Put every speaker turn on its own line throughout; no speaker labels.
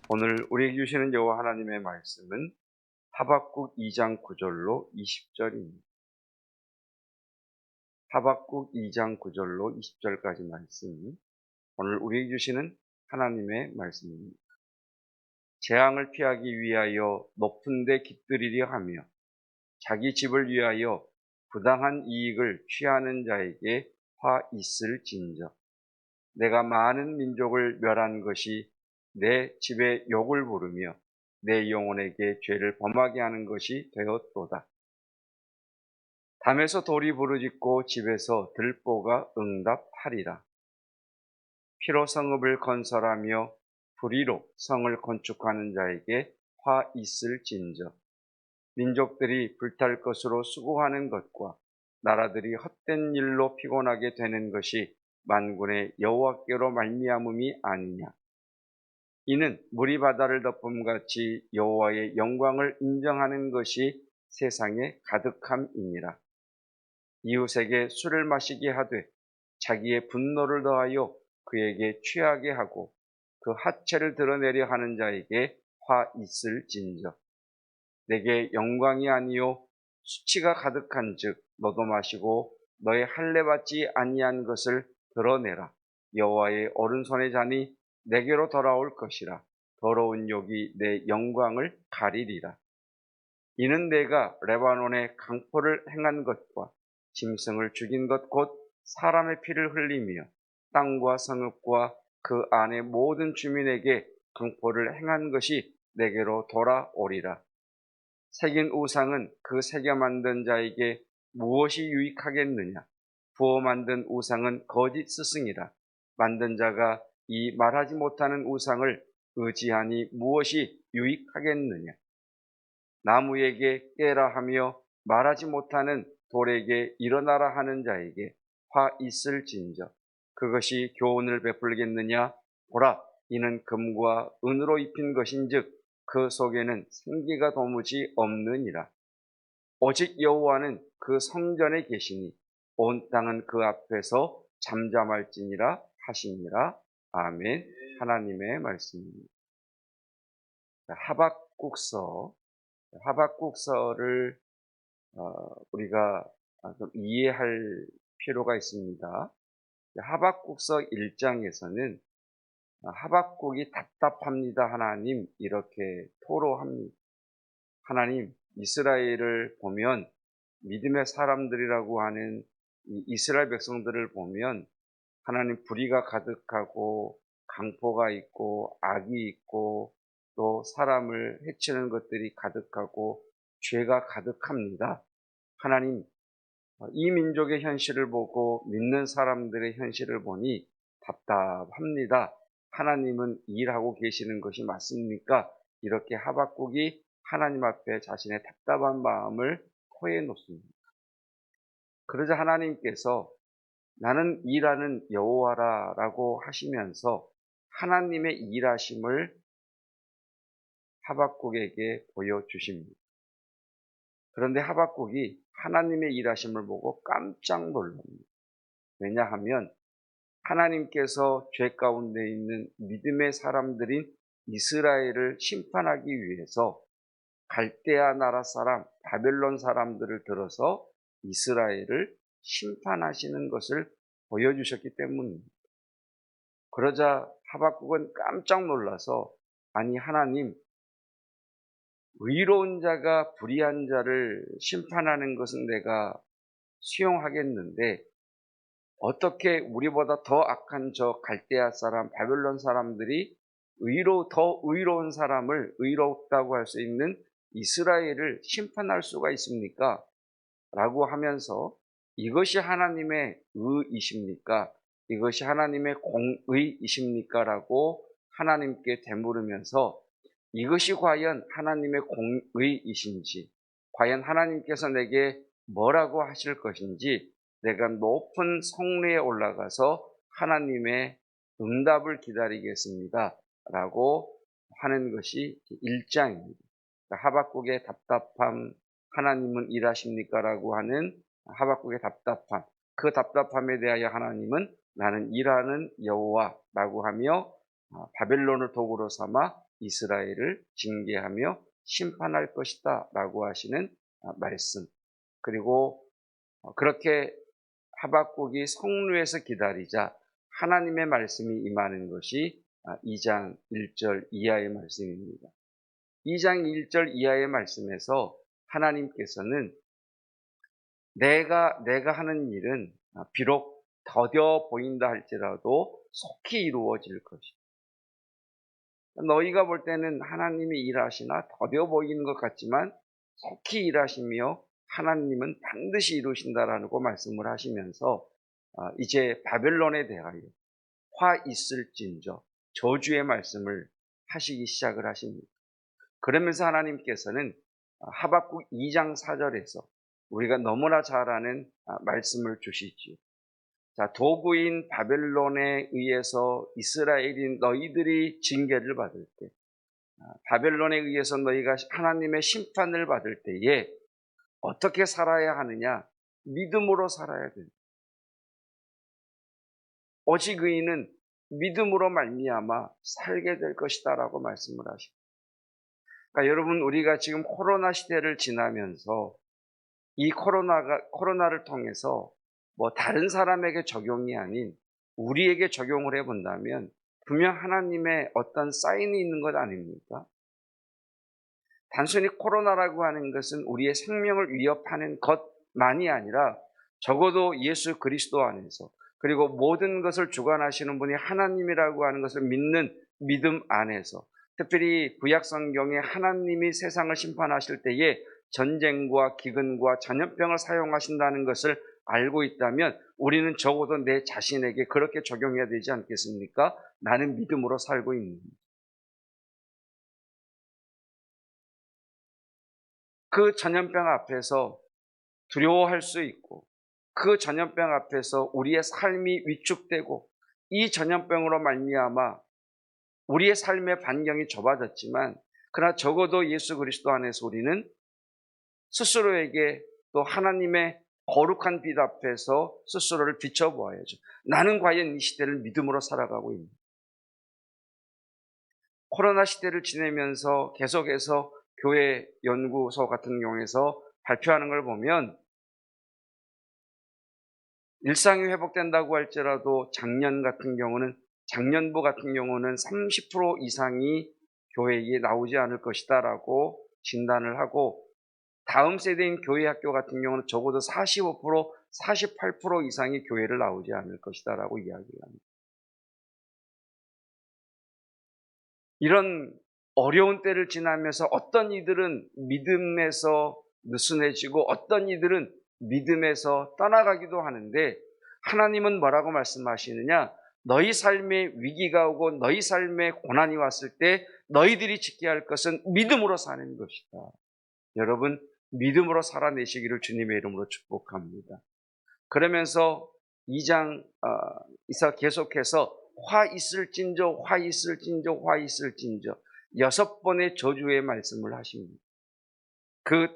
오늘 우리에게 주시는 여호와 하나님의 말씀은 하박국 2장 9절로 20절입니다. 하박국 2장 9절로 20절까지 말씀, 오늘 우리에게 주시는 하나님의 말씀입니다. 재앙을 피하기 위하여 높은 데 깃들이려 하며 자기 집을 위하여 부당한 이익을 취하는 자에게 화 있을진저. 내가 많은 민족을 멸한 것이 내 집에 욕을 부르며 내 영혼에게 죄를 범하게 하는 것이 되었도다. 담에서 돌이 부르짖고 집에서 들보가 응답하리라. 피로 성읍을 건설하며 불의로 성을 건축하는 자에게 화 있을진저. 민족들이 불탈 것으로 수고하는 것과 나라들이 헛된 일로 피곤하게 되는 것이 만군의 여호와께로 말미암음이 아니냐. 이는 물이 바다를 덮음같이 여호와의 영광을 인정하는 것이 세상에 가득함이니라. 이웃에게 술을 마시게 하되 자기의 분노를 더하여 그에게 취하게 하고 그 하체를 드러내려 하는 자에게 화 있을진저. 내게 영광이 아니요 수치가 가득한즉 너도 마시고 너의 할례 받지 아니한 것을 드러내라. 여호와의 오른손의 잔이 내게로 돌아올 것이라. 더러운 욕이 내 영광을 가리리라. 이는 내가 레바논에 강포를 행한 것과 짐승을 죽인 것 곧 사람의 피를 흘리며 땅과 성읍과 그 안의 모든 주민에게 강포를 행한 것이 내게로 돌아오리라. 새긴 우상은 그 새겨 만든 자에게 무엇이 유익하겠느냐? 부어 만든 우상은 거짓 스승이라. 만든 자가 이 말하지 못하는 우상을 의지하니 무엇이 유익하겠느냐? 나무에게 깨라 하며 말하지 못하는 돌에게 일어나라 하는 자에게 화 있을진저. 그것이 교훈을 베풀겠느냐? 보라, 이는 금과 은으로 입힌 것인즉 그 속에는 생기가 도무지 없느니라. 오직 여호와는 그 성전에 계시니 온 땅은 그 앞에서 잠잠할지니라 하시니라. 아멘. 하나님의 말씀입니다. 하박국서를 우리가 좀 이해할 필요가 있습니다. 하박국서 1장에서는 하박국이 답답합니다. 하나님, 이렇게 토로합니다. 하나님, 이스라엘을 보면 믿음의 사람들이라고 하는 이 이스라엘 백성들을 보면 하나님 불의가 가득하고 강포가 있고 악이 있고 또 사람을 해치는 것들이 가득하고 죄가 가득합니다. 하나님, 이 민족의 현실을 보고 믿는 사람들의 현실을 보니 답답합니다. 하나님은 일하고 계시는 것이 맞습니까? 이렇게 하박국이 하나님 앞에 자신의 답답한 마음을 토해 놓습니다. 그러자 하나님께서 나는 일하는 여호와라라고 하시면서 하나님의 일하심을 하박국에게 보여주십니다. 그런데 하박국이 하나님의 일하심을 보고 깜짝 놀랍니다. 왜냐하면 하나님께서 죄 가운데 있는 믿음의 사람들인 이스라엘을 심판하기 위해서 갈대아 나라 사람, 바벨론 사람들을 들어서 이스라엘을 심판하시는 것을 보여주셨기 때문입니다. 그러자 하박국은 깜짝 놀라서 아니 하나님, 의로운 자가 불의한 자를 심판하는 것은 내가 수용하겠는데 어떻게 우리보다 더 악한 저 갈대아 사람, 바벨론 사람들이 더 의로운 사람을 의롭다고 할 수 있는 이스라엘을 심판할 수가 있습니까? 라고 하면서 이것이 하나님의 의이십니까? 이것이 하나님의 공의이십니까? 라고 하나님께 되물으면서 이것이 과연 하나님의 공의이신지, 과연 하나님께서 내게 뭐라고 하실 것인지 내가 높은 성리에 올라가서 하나님의 응답을 기다리겠습니다. 라고 하는 것이 1장입니다. 하박국의 답답함, 하나님은 일하십니까? 라고 하는 하박국의 답답함, 그 답답함에 대하여 하나님은 나는 일하는 여호와라고 하며 바벨론을 도구로 삼아 이스라엘을 징계하며 심판할 것이다 라고 하시는 말씀, 그리고 그렇게 하박국이 성루에서 기다리자 하나님의 말씀이 임하는 것이 2장 1절 이하의 말씀입니다. 2장 1절 이하의 말씀에서 하나님께서는 내가 하는 일은 비록 더뎌 보인다 할지라도 속히 이루어질 것이다. 너희가 볼 때는 하나님이 일하시나 더뎌 보이는 것 같지만 속히 일하시며 하나님은 반드시 이루신다라고 말씀을 하시면서 이제 바벨론에 대하여 화 있을진저 저주의 말씀을 하시기 시작을 하십니다. 그러면서 하나님께서는 하박국 2장 4절에서 우리가 너무나 잘 아는 말씀을 주시지요. 자, 도구인 바벨론에 의해서 이스라엘인 너희들이 징계를 받을 때, 바벨론에 의해서 너희가 하나님의 심판을 받을 때에 어떻게 살아야 하느냐? 믿음으로 살아야 된다. 오직 의인은 믿음으로 말미암아 살게 될 것이다 라고 말씀을 하십니다. 그러니까 여러분, 우리가 지금 코로나 시대를 지나면서 이 코로나를 통해서 다른 사람에게 적용이 아닌 우리에게 적용을 해본다면 분명 하나님의 어떤 사인이 있는 것 아닙니까? 단순히 코로나라고 하는 것은 우리의 생명을 위협하는 것만이 아니라 적어도 예수 그리스도 안에서, 그리고 모든 것을 주관하시는 분이 하나님이라고 하는 것을 믿는 믿음 안에서, 특별히 구약 성경에 하나님이 세상을 심판하실 때에 전쟁과 기근과 전염병을 사용하신다는 것을 알고 있다면 우리는 적어도 내 자신에게 그렇게 적용해야 되지 않겠습니까? 나는 믿음으로 살고 있는, 그 전염병 앞에서 두려워할 수 있고, 그 전염병 앞에서 우리의 삶이 위축되고, 이 전염병으로 말미암아 우리의 삶의 반경이 좁아졌지만, 그러나 적어도 예수 그리스도 안에서 우리는 스스로에게 또 하나님의 거룩한 빛 앞에서 스스로를 비춰보아야죠. 나는 과연 이 시대를 믿음으로 살아가고 있는가? 코로나 시대를 지내면서 계속해서 교회 연구소 같은 경우에서 발표하는 걸 보면 일상이 회복된다고 할지라도 작년부 같은 경우는 30% 이상이 교회에 나오지 않을 것이다 라고 진단을 하고, 다음 세대인 교회 학교 같은 경우는 적어도 45%, 48% 이상이 교회를 나오지 않을 것이다 라고 이야기를 합니다. 이런 어려운 때를 지나면서 어떤 이들은 믿음에서 느슨해지고 어떤 이들은 믿음에서 떠나가기도 하는데, 하나님은 뭐라고 말씀하시느냐? 너희 삶에 위기가 오고 너희 삶에 고난이 왔을 때 너희들이 지켜야 할 것은 믿음으로 사는 것이다. 여러분, 믿음으로 살아내시기를 주님의 이름으로 축복합니다. 그러면서 2장 이서 계속해서 화 있을진저 화 있을진저 화 있을진저 6번의 저주의 말씀을 하십니다. 그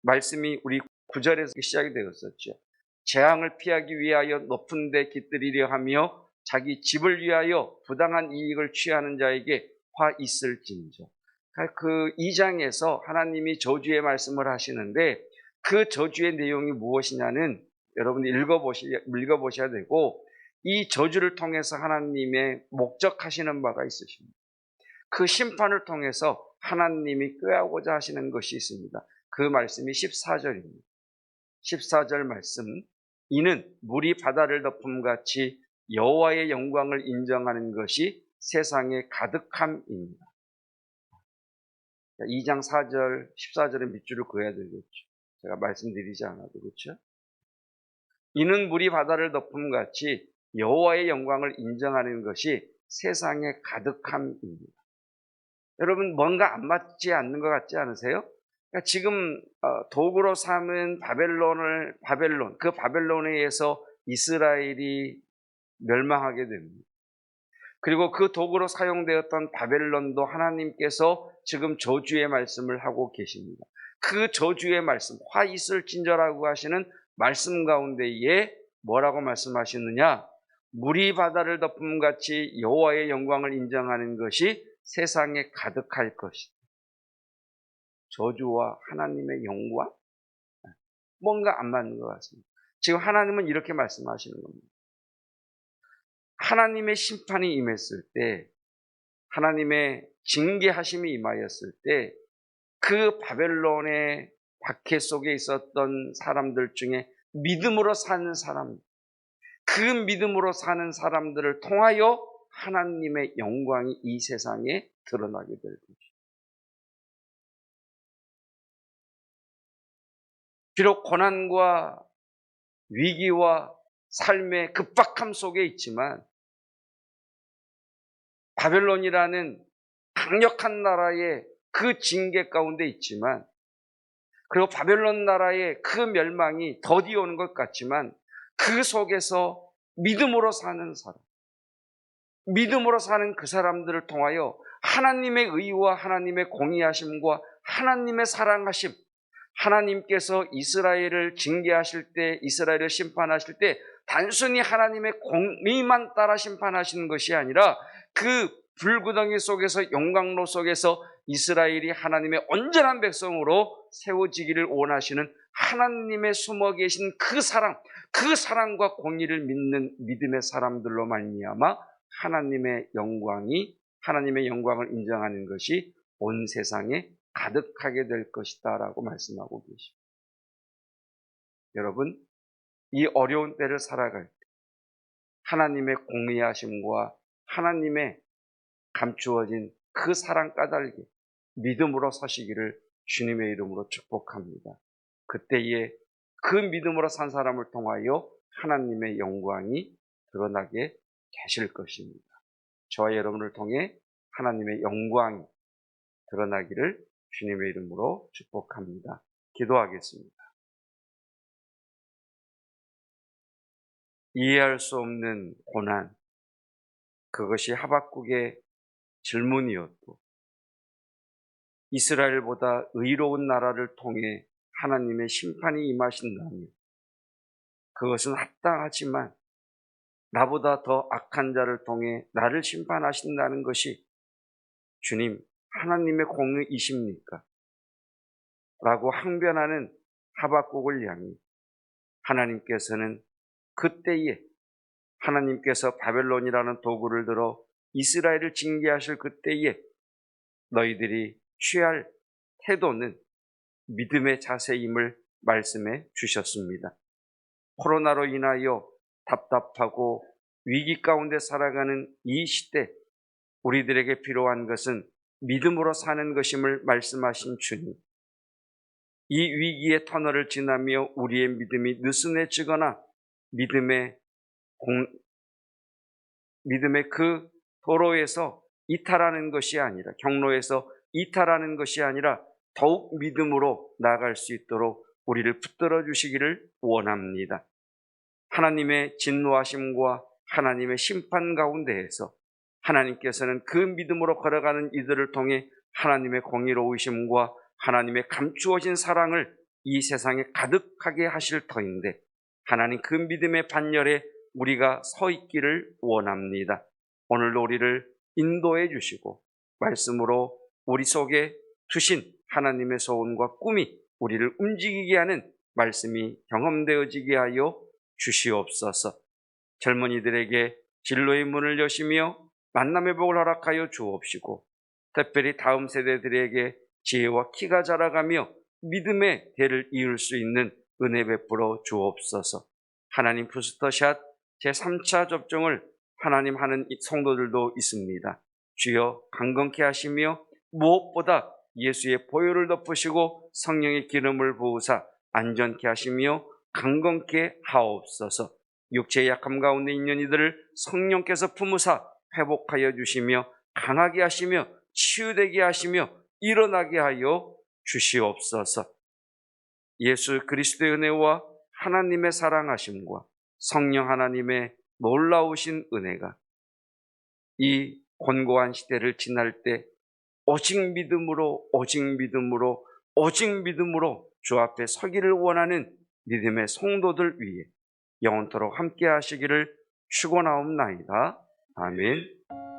말씀이 우리 9절에서 시작이 되었었죠. 재앙을 피하기 위하여 높은 데 깃들이려 하며 자기 집을 위하여 부당한 이익을 취하는 자에게 화 있을진저. 그 2장에서 하나님이 저주의 말씀을 하시는데, 그 저주의 내용이 무엇이냐는 여러분이 읽어보셔야 되고, 이 저주를 통해서 하나님의 목적하시는 바가 있으십니다. 그 심판을 통해서 하나님이 꾀하고자 하시는 것이 있습니다. 그 말씀이 14절입니다. 14절 말씀, 이는 물이 바다를 덮음같이 여호와의 영광을 인정하는 것이 세상에 가득함입니다. 2장 4절, 14절의 밑줄을 그어야 되겠죠. 제가 말씀드리지 않아도. 그렇죠? 이는 물이 바다를 덮음같이 여호와의 영광을 인정하는 것이 세상에 가득함입니다. 여러분, 뭔가 안 맞지 않는 것 같지 않으세요? 그러니까 지금 도구로 삼은 바벨론, 그 바벨론에 의해서 이스라엘이 멸망하게 됩니다. 그리고 그 도구로 사용되었던 바벨론도 하나님께서 지금 저주의 말씀을 하고 계십니다. 그 저주의 말씀, 화 있을진저라고 하시는 말씀 가운데에 뭐라고 말씀하시느냐? 물이 바다를 덮음같이 여호와의 영광을 인정하는 것이 세상에 가득할 것이다. 저주와 하나님의 영광? 뭔가 안 맞는 것 같습니다. 지금 하나님은 이렇게 말씀하시는 겁니다. 하나님의 심판이 임했을 때, 하나님의 징계하심이 임하였을 때, 그 바벨론의 박해 속에 있었던 사람들 중에 믿음으로 사는 사람, 그 믿음으로 사는 사람들을 통하여 하나님의 영광이 이 세상에 드러나게 될 것입니다. 비록 고난과 위기와 삶의 급박함 속에 있지만, 바벨론이라는 강력한 나라의 그 징계 가운데 있지만, 그리고 바벨론 나라의 그 멸망이 더디 오는 것 같지만, 그 속에서 믿음으로 사는 사람, 믿음으로 사는 그 사람들을 통하여 하나님의 의와 하나님의 공의하심과 하나님의 사랑하심, 하나님께서 이스라엘을 징계하실 때, 이스라엘을 심판하실 때 단순히 하나님의 공의만 따라 심판하시는 것이 아니라 그 불구덩이 속에서, 용광로 속에서 이스라엘이 하나님의 온전한 백성으로 세워지기를 원하시는 하나님의 숨어 계신 그 사랑, 그 사랑과 공의를 믿는 믿음의 사람들로 말미암아 하나님의 영광을 인정하는 것이 온 세상에 가득하게 될 것이다 라고 말씀하고 계십니다. 여러분, 이 어려운 때를 살아갈 때 하나님의 공의하심과 하나님의 감추어진 그 사랑 까닭에 믿음으로 서시기를 주님의 이름으로 축복합니다. 그때에 그 믿음으로 산 사람을 통하여 하나님의 영광이 드러나게 되실 것입니다. 저와 여러분을 통해 하나님의 영광이 드러나기를 주님의 이름으로 축복합니다. 기도하겠습니다. 이해할 수 없는 고난, 그것이 하박국의 질문이었고, 이스라엘보다 의로운 나라를 통해 하나님의 심판이 임하신다면 그것은 합당하지만 나보다 더 악한 자를 통해 나를 심판하신다는 것이 주님, 하나님의 공의이십니까? 라고 항변하는 하박국을 향해 하나님께서는 그때에 하나님께서 바벨론이라는 도구를 들어 이스라엘을 징계하실 그때에 너희들이 취할 태도는 믿음의 자세임을 말씀해 주셨습니다. 코로나로 인하여 답답하고 위기 가운데 살아가는 이 시대, 우리들에게 필요한 것은 믿음으로 사는 것임을 말씀하신 주님, 이 위기의 터널을 지나며 우리의 믿음이 느슨해지거나 믿음의 그 도로에서 이탈하는 것이 아니라, 경로에서 이탈하는 것이 아니라 더욱 믿음으로 나아갈 수 있도록 우리를 붙들어 주시기를 원합니다. 하나님의 진노하심과 하나님의 심판 가운데에서 하나님께서는 그 믿음으로 걸어가는 이들을 통해 하나님의 공의로우심과 하나님의 감추어진 사랑을 이 세상에 가득하게 하실 터인데, 하나님 그 믿음의 반열에 우리가 서 있기를 원합니다. 오늘도 우리를 인도해 주시고 말씀으로 우리 속에 두신 하나님의 소원과 꿈이 우리를 움직이게 하는 말씀이 경험되어지게 하여 주시옵소서. 젊은이들에게 진로의 문을 여시며 만남의 복을 허락하여 주옵시고, 특별히 다음 세대들에게 지혜와 키가 자라가며 믿음의 대를 이을 수 있는 은혜 베풀어 주옵소서. 하나님, 부스터샷 제3차 접종을 하나님 하는 성도들도 있습니다. 주여 강건케 하시며 무엇보다 예수의 보혈을 덮으시고 성령의 기름을 부으사 안전케 하시며 강건케 하옵소서. 육체의 약함 가운데 있는 이들을 성령께서 품으사 회복하여 주시며 강하게 하시며 치유되게 하시며 일어나게 하여 주시옵소서. 예수 그리스도의 은혜와 하나님의 사랑하심과 성령 하나님의 놀라우신 은혜가 이 곤고한 시대를 지날 때 오직 믿음으로 주 앞에 서기를 원하는 믿음의 성도들 위해 영원토록 함께 하시기를 축원하옵나이다. 아멘.